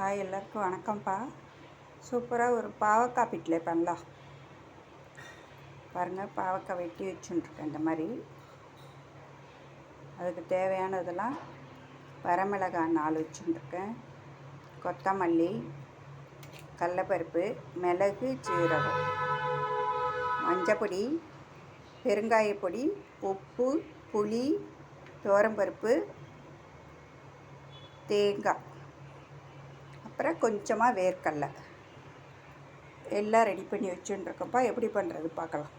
Hi, எல்லாருக்கும் வணக்கம்ப்பா. சூப்பராக ஒரு பாவக்காய் பிட்லே பண்ணலாம். பாருங்கள், பாவக்காய் வெட்டி வச்சுட்டுருக்கேன். இந்த மாதிரி அதுக்கு தேவையானதெல்லாம் வரமிளகாய் 4 வச்சுட்டுருக்கேன், கொத்தமல்லி, கடலப்பருப்பு, மிளகு, சீரகம், மஞ்சப்பொடி, பெருங்காயப்பொடி, உப்பு, புளி, துவரம்பருப்பு, தேங்காய், அப்புறம் கொஞ்சமாக வேர்க்கடலை எல்லாம் ரெடி பண்ணி வச்சுட்டுருக்கோம்ப்பா. எப்படி பண்ணுறது பார்க்கலாம்.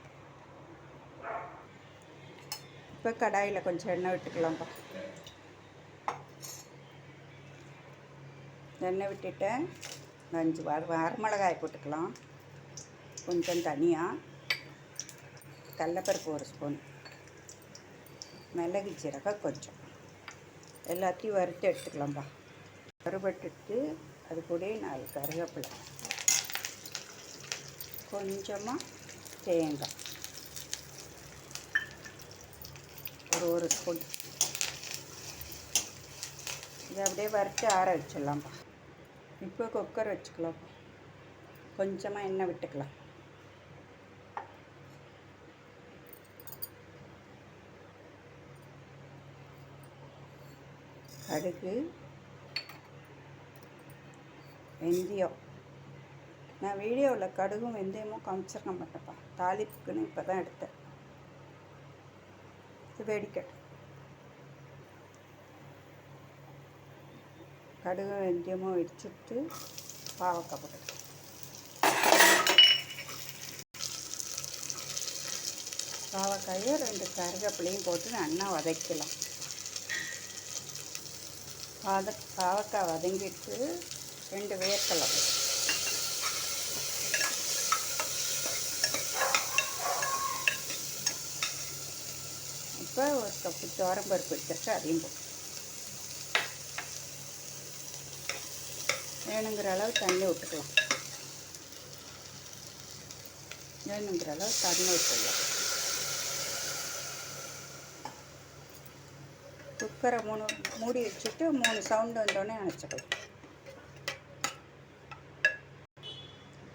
இப்போ கடாயில் கொஞ்சம் எண்ணெய் விட்டுக்கலாம்ப்பா. எண்ணெய் விட்டுட்டேன். 5 வரமிளகாய் போட்டுக்கலாம். கொஞ்சம் தனியாக, கடலப்பருப்பு 1 ஸ்பூன், மிளகு சீரகம் கொஞ்சம், எல்லாத்தையும் வறுத்து எடுத்துக்கலாம்ப்பா. வறுபட்டுட்டு அது கூட 4 கருவேப்பிலை, கொஞ்சமாக தேங்காய், ஒரு ஸ்பூன். இதை அப்படியே வறுத்து ஆற வச்சிடலாம்ப்பா. இப்போ குக்கர் வச்சுக்கலாம். கொஞ்சமாக எண்ணெய் விட்டுக்கலாம். கடுகு, வெந்தயம். நான் வீடியோவில் கடுகும் வெந்தயமும் காமிச்சிருக்க மாட்டேன்ப்பா. தாளிப்புக்குன்னு இப்போ தான் எடுத்தேன். இது வெடிக்கட்டும். கடுகும் வெந்தயமும் வெடிச்சுட்டு பாவக்காய் போட்டு, பாவக்காயும் 2 கருவேப்பிலையும் போட்டு நல்லா வதக்கலாம். பாவக்காய் வதங்கிட்டு 2 வேர்க்கடலை, இப்போ 1 கப்பு துவரம்பருப்பு எடுத்துட்டு அதையும் போட்டு, வேணுங்கிற அளவு தண்ணி விட்டுக்கலாம். வேணுங்கிற அளவு தண்ணி விட்டுக்கலாம். குக்கரை மூடி வச்சுட்டு 3 சவுண்டு வந்தோடனே அணைச்சிக்கலாம்.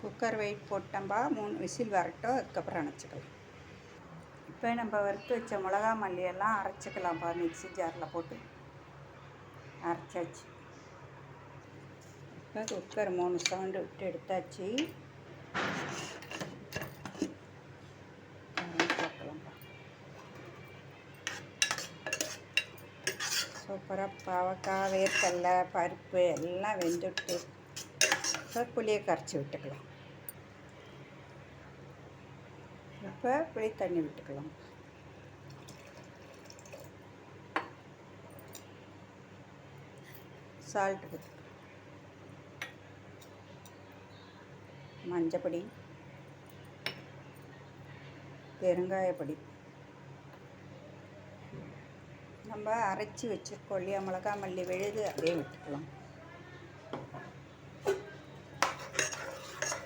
குக்கர் வெயிட் போட்டோம்பா. 3 விசில் வரட்டும், அதுக்கப்புறம் அணைச்சிக்கலாம். இப்போ நம்ம வறுத்து வச்ச மிளகா மல்லியெல்லாம் அரைச்சிக்கலாம்ப்பா. மிக்ஸி ஜாரில் போட்டு அரைச்சாச்சு. இப்போ குக்கர் 3 சவுண்டு விட்டு எடுத்தாச்சு. பார்க்கலாம்ப்பா. சூப்பராக பாவக்காய், வேர்க்கடலை, பருப்பு எல்லாம் வெந்துட்டு இப்போ புளியை கரைச்சி விட்டுக்கலாம். இப்போ புளி தண்ணி விட்டுக்கலாம். சால்ட்டு போட்டு, மஞ்சப்பொடி, பெருங்காயப்பொடி, நம்ம அரைச்சி வச்சுருக்கோம் இல்லையா மிளகா மல்லி விழுது, அப்படியே விட்டுக்கலாம்.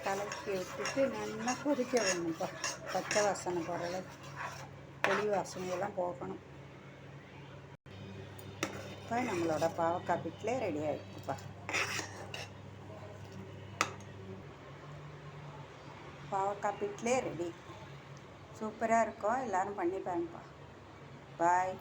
கலக்கி விட்டுட்டு நல்லா கொதிக்க வேணும்ப்பா. பச்சை வாசனை போகிற அளவுக்கு, புளி வாசனையெல்லாம் போகணும். இப்போ நம்மளோட பாவக்காய் பிட்லே ரெடி ஆகிடுச்சுப்பா. பாவக்காய் பிட்லே ரெடி. சூப்பராக இருக்கும். எல்லோரும் பண்ணி பாருங்கப்பா. பாய்.